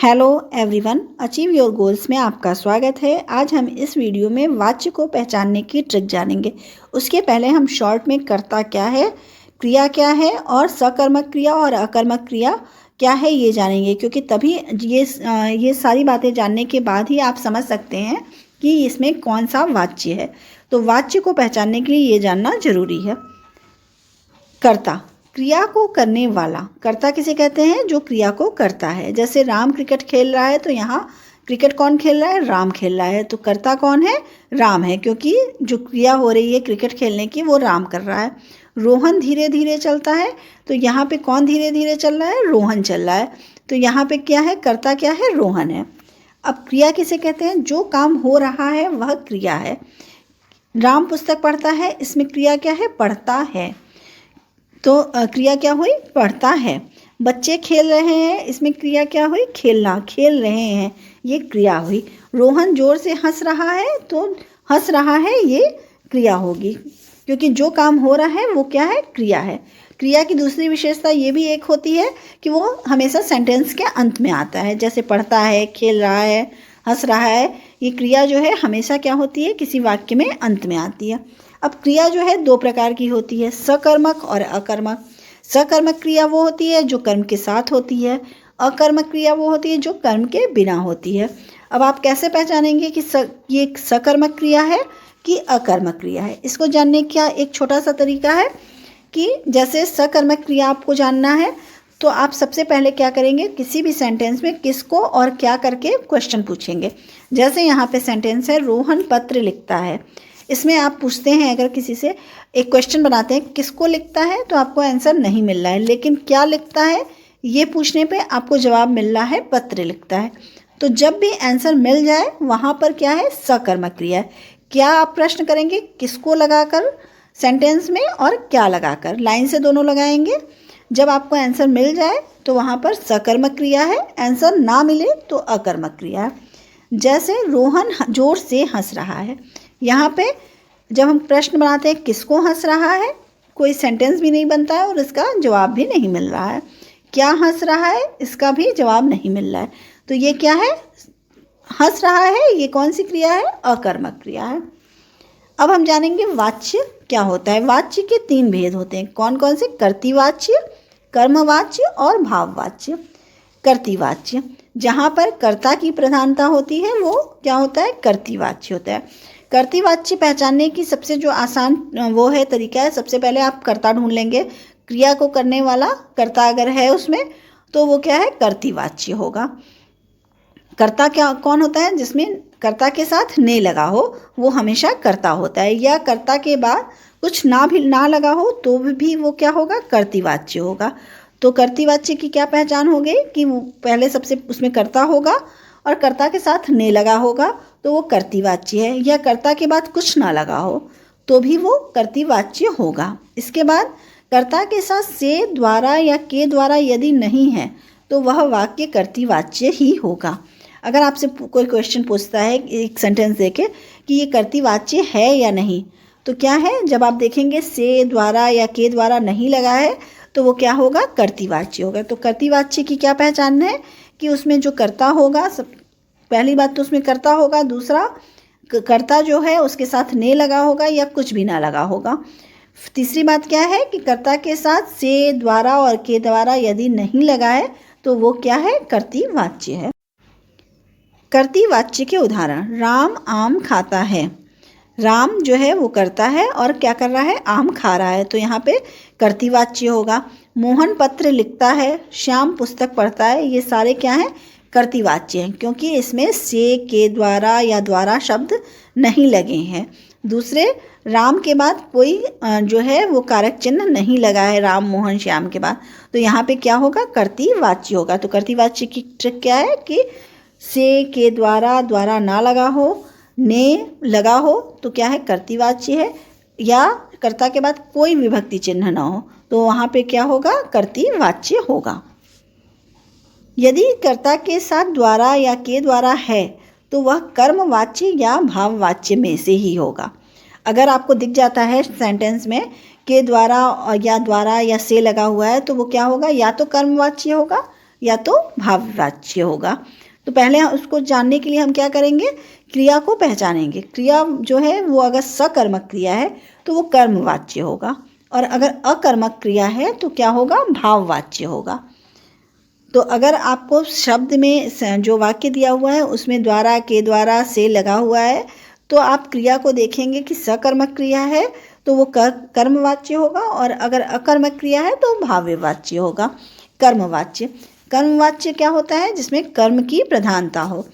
Hello everyone, achieve your goals में आपका स्वागत है। आज हम इस वीडियो में वाच्य को पहचानने की ट्रिक जानेंगे। उसके पहले हम शॉर्ट में कर्ता क्या है, क्रिया क्या है और सकर्मक क्रिया और अकर्मक क्रिया क्या है ये जानेंगे, क्योंकि तभी ये सारी बातें जानने के बाद ही आप समझ सकते हैं कि इसमें कौन सा वाच्य है। तो वाच्य को पहचानने के लिए ये जानना जरूरी है। कर्ता, क्रिया को करने वाला। कर्ता किसे कहते हैं? जो क्रिया को करता है। जैसे राम क्रिकेट खेल रहा है तो यहाँ क्रिकेट कौन खेल रहा है? राम खेल रहा है। तो कर्ता कौन है? राम है, क्योंकि जो क्रिया हो रही है क्रिकेट खेलने की वो राम कर रहा है। रोहन धीरे धीरे चलता है तो यहाँ पे कौन धीरे धीरे चल रहा है? रोहन चल रहा है। तो यहाँ पे क्या है? कर्ता क्या है? रोहन है। अब क्रिया किसे कहते हैं? जो काम हो रहा है वह क्रिया है। राम पुस्तक पढ़ता है, इसमें क्रिया क्या है? पढ़ता है। तो क्रिया क्या हुई? पढ़ता है। बच्चे खेल रहे हैं, इसमें क्रिया क्या हुई? खेलना, खेल रहे हैं, ये क्रिया हुई। रोहन जोर से हंस रहा है तो हंस रहा है, ये क्रिया होगी, क्योंकि जो काम हो रहा है वो क्या है? क्रिया है। क्रिया की दूसरी विशेषता ये भी एक होती है कि वो हमेशा सेंटेंस के अंत में आता है। जैसे पढ़ता है, खेल रहा है, हंस रहा है, ये क्रिया जो है हमेशा क्या होती है? किसी वाक्य में अंत में आती है। अब क्रिया जो है दो प्रकार की होती है, सकर्मक और अकर्मक। सकर्मक क्रिया वो होती है जो कर्म के साथ होती है, अकर्मक क्रिया वो होती है जो कर्म के बिना होती है। अब आप कैसे पहचानेंगे कि ये सकर्मक क्रिया है कि अकर्मक क्रिया है? इसको जानने का एक छोटा सा तरीका है कि जैसे सकर्मक क्रिया आपको जानना है तो आप सबसे पहले क्या करेंगे? किसी भी सेंटेंस में किसको और क्या करके क्वेश्चन पूछेंगे। जैसे यहाँ पे सेंटेंस है, रोहन पत्र लिखता है। इसमें आप पूछते हैं, अगर किसी से एक क्वेश्चन बनाते हैं किसको लिखता है, तो आपको आंसर नहीं मिल रहा है, लेकिन क्या लिखता है ये पूछने पे आपको जवाब मिल रहा है पत्र लिखता है। तो जब भी आंसर मिल जाए वहाँ पर क्या है? सकर्मक क्रिया है। क्या आप प्रश्न करेंगे? किसको लगाकर सेंटेंस में और क्या लगाकर, लाइन से दोनों लगाएंगे। जब आपको आंसर मिल जाए तो वहाँ पर सकर्मक क्रिया है, आंसर ना मिले तो अकर्मक क्रिया है। जैसे रोहन जोर से हंस रहा है, यहाँ पे जब हम प्रश्न बनाते हैं किसको हंस रहा है, कोई सेंटेंस भी नहीं बनता है और इसका जवाब भी नहीं मिल रहा है। क्या हंस रहा है, इसका भी जवाब नहीं मिल रहा है। तो ये क्या है? हंस रहा है, ये कौन सी क्रिया है? अकर्मक क्रिया है। अब हम जानेंगे वाच्य क्या होता है। वाच्य के तीन भेद होते हैं। कौन कौन से? कर्तृवाच्य, कर्मवाच्य और भाववाच्य। कर्तृवाच्य, जहाँ पर कर्ता की प्रधानता होती है वो क्या होता है? कर्तृवाच्य होता है। कर्तृवाच्य पहचानने की सबसे जो आसान वो है तरीका है, सबसे पहले आप कर्ता ढूंढ लेंगे। क्रिया को करने वाला कर्ता अगर है उसमें तो वो क्या है? कर्तृवाच्य होगा। कर्ता क्या कौन होता है? जिसमें कर्ता के साथ ने लगा हो वो हमेशा कर्ता होता है, या कर्ता के बाद कुछ ना लगा हो तो भी वो क्या होगा? कर्तृवाच्य होगा। तो कर्तृवाच्य की क्या पहचान हो गई कि वो पहले सबसे उसमें कर्ता होगा और कर्ता के साथ ने लगा होगा तो वो कर्तृवाच्य है, या कर्ता के बाद कुछ ना लगा हो तो भी वो कर्तृवाच्य होगा। इसके बाद कर्ता के साथ से, द्वारा या के द्वारा यदि नहीं है तो वह वाक्य कर्तृवाच्य ही होगा। अगर आपसे कोई क्वेश्चन पूछता है एक सेंटेंस देके कि ये कर्तृवाच्य है या नहीं, तो क्या है? जब आप देखेंगे से, द्वारा या के द्वारा नहीं लगा है तो वो क्या होगा? कर्तृवाच्य होगा। तो कर्तृवाच्य की क्या पहचान है कि उसमें जो कर्ता होगा, पहली बात तो उसमें कर्ता होगा, दूसरा कर्ता जो है उसके साथ ने लगा होगा या कुछ भी ना लगा होगा। तीसरी बात क्या है कि कर्ता के साथ से, द्वारा और के द्वारा यदि नहीं लगा है तो वो क्या है? कर्तृवाच्य है। कर्तृवाच्य के उदाहरण, राम आम खाता है। राम जो है वो करता है और क्या कर रहा है? आम खा रहा है, तो यहाँ पे कर्तृवाच्य होगा। मोहन पत्र लिखता है, श्याम पुस्तक पढ़ता है, ये सारे क्या हैं? कर्तृवाच्य हैं, क्योंकि इसमें से, के द्वारा या द्वारा शब्द नहीं लगे हैं। दूसरे, राम के बाद कोई जो है वो कारक चिन्ह नहीं लगा है, राम, मोहन, श्याम के बाद, तो यहाँ पे क्या होगा? कर्तृवाच्य होगा। तो कर्तृवाच्य की ट्रिक क्या है कि से, के द्वारा, द्वारा ना लगा हो, ने लगा हो तो क्या है? कर्तृवाच्य है, या कर्ता के बाद कोई विभक्ति चिन्ह ना हो तो वहाँ पे क्या होगा? कर्तृवाच्य होगा। यदि कर्ता के साथ द्वारा या के द्वारा है तो वह कर्मवाच्य या भाववाच्य में से ही होगा। अगर आपको दिख जाता है सेंटेंस में के द्वारा या से लगा हुआ है तो वो क्या होगा? या तो कर्मवाच्य होगा या तो भाववाच्य होगा। तो पहले उसको जानने के लिए हम क्या करेंगे, क्रिया को पहचानेंगे। क्रिया जो है वो अगर सकर्मक क्रिया है तो वो कर्मवाच्य होगा, और अगर अकर्मक क्रिया है तो क्या होगा, भाववाच्य होगा। तो अगर आपको शब्द में जो वाक्य दिया हुआ है उसमें द्वारा, के द्वारा, से लगा हुआ है, तो आप क्रिया को देखेंगे कि सकर्मक क्रिया है तो वो कर्मवाच्य होगा, और अगर अकर्मक क्रिया है तो भाववाच्य होगा, कर्मवाच्य। कर्मवाच्य क्या होता है, जिसमें कर्म की प्रधानता हो।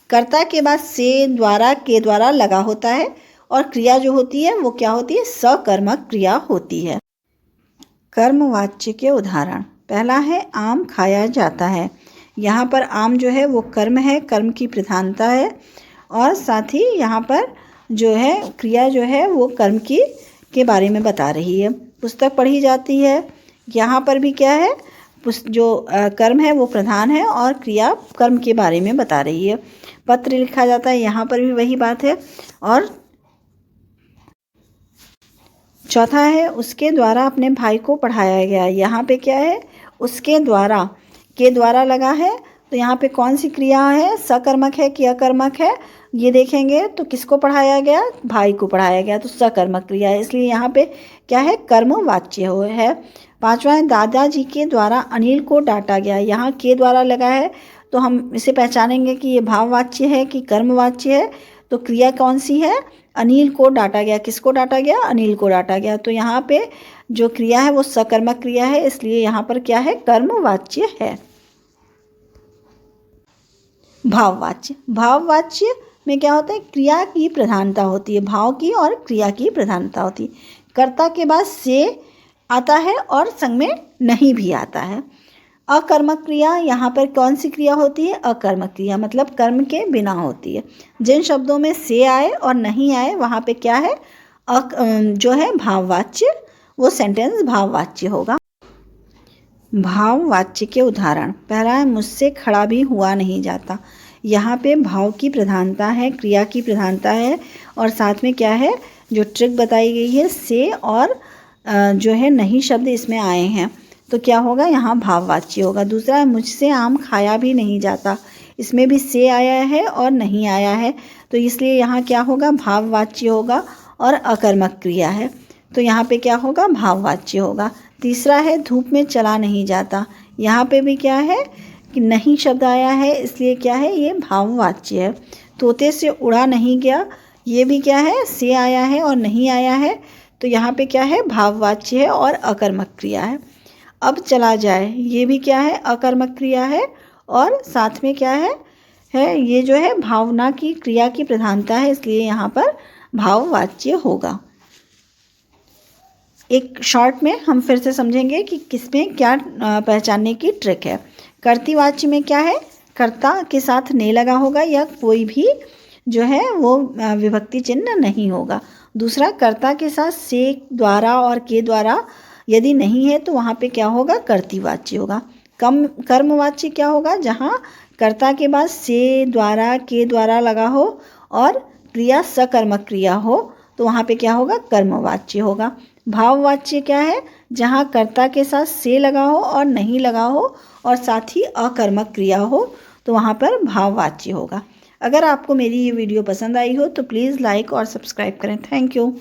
कर्ता के बाद से, द्वारा, के द्वारा लगा होता है, और क्रिया जो होती है वो क्या होती है, सकर्मक क्रिया होती है। कर्मवाच्य के उदाहरण, पहला है आम खाया जाता है। यहाँ पर आम जो है वो कर्म है, कर्म की प्रधानता है, और साथ ही यहाँ पर जो है क्रिया जो है वो कर्म की के बारे में बता रही है। पुस्तक पढ़ी जाती है, यहाँ पर भी क्या है, जो कर्म है वो प्रधान है और क्रिया कर्म के बारे में बता रही है। पत्र लिखा जाता है, यहाँ पर भी वही बात है। और चौथा है उसके द्वारा अपने भाई को पढ़ाया गया। यहाँ पे क्या है, उसके द्वारा, के द्वारा लगा है, तो यहाँ पे कौन सी क्रिया है, सकर्मक है कि अकर्मक है, ये देखेंगे। तो किसको पढ़ाया गया, भाई को पढ़ाया गया, तो सकर्मक क्रिया है, इसलिए यहाँ पे क्या है, कर्मवाच्य है। पांचवा है दादाजी के द्वारा अनिल को डांटा गया। यहाँ के द्वारा लगा है तो हम इसे पहचानेंगे कि ये भाववाच्य है कि कर्मवाच्य है। तो क्रिया कौन सी है, अनिल को डांटा गया। किसको डांटा गया, अनिल को डांटा गया। तो यहाँ पे जो क्रिया है वो सकर्मक क्रिया है, इसलिए यहाँ पर क्या है, कर्मवाच्य है। भाववाच्य, भाववाच्य में क्या होता है, क्रिया की प्रधानता होती है, भाव की और क्रिया की प्रधानता होती है। कर्ता के बाद से आता है और संग में नहीं भी आता है। अकर्मक क्रिया, यहाँ पर कौन सी क्रिया होती है, अकर्मक क्रिया, मतलब कर्म के बिना होती है। जिन शब्दों में से आए और नहीं आए वहाँ पे क्या है, जो है भाववाच्य, वो सेंटेंस भाववाच्य होगा। भाववाच्य के उदाहरण, पहला है मुझसे खड़ा भी हुआ नहीं जाता। यहाँ पे भाव की प्रधानता है, क्रिया की प्रधानता है, और साथ में क्या है, जो ट्रिक बताई गई है, से और जो है नहीं शब्द इसमें आए हैं, तो क्या होगा, यहाँ भाववाच्य होगा। दूसरा है मुझसे आम खाया भी नहीं जाता। इसमें भी से आया है और नहीं आया है, तो इसलिए यहाँ क्या होगा, भाववाच्य होगा, और अकर्मक क्रिया है, तो यहाँ पे क्या होगा, भाववाच्य होगा। तीसरा है धूप में चला नहीं जाता। यहाँ पे भी क्या है कि नहीं शब्द आया है, इसलिए क्या है, ये भाववाच्य है। तोते से उड़ा नहीं गया, ये भी क्या है, से आया है और नहीं आया है, तो यहाँ पे क्या है, भाववाच्य है और अकर्मक क्रिया है। अब चला जाए, ये भी क्या है, अकर्मक क्रिया है, और साथ में क्या है ये जो है भावना की क्रिया की प्रधानता है, इसलिए यहाँ पर भाववाच्य होगा। एक शॉर्ट में हम फिर से समझेंगे कि किसमें क्या पहचानने की ट्रिक है। कर्तृवाच्य में क्या है, कर्ता के साथ ने लगा होगा या कोई भी जो है वो विभक्ति चिन्ह नहीं होगा। दूसरा, कर्ता के साथ से, द्वारा और के द्वारा यदि नहीं है तो वहाँ पे क्या होगा, कर्तृवाच्य होगा। कर्मवाच्य क्या होगा, जहाँ कर्ता के बाद से, द्वारा, के द्वारा लगा हो और क्रिया सकर्मक क्रिया हो, तो वहाँ पे क्या होगा, कर्मवाच्य होगा। भाववाच्य क्या है, जहाँ कर्ता के साथ से लगा हो और नहीं लगा हो और साथ ही अकर्मक क्रिया हो, तो वहाँ पर भाववाच्य होगा। अगर आपको मेरी ये वीडियो पसंद आई हो तो प्लीज़ लाइक और सब्सक्राइब करें। Thank you.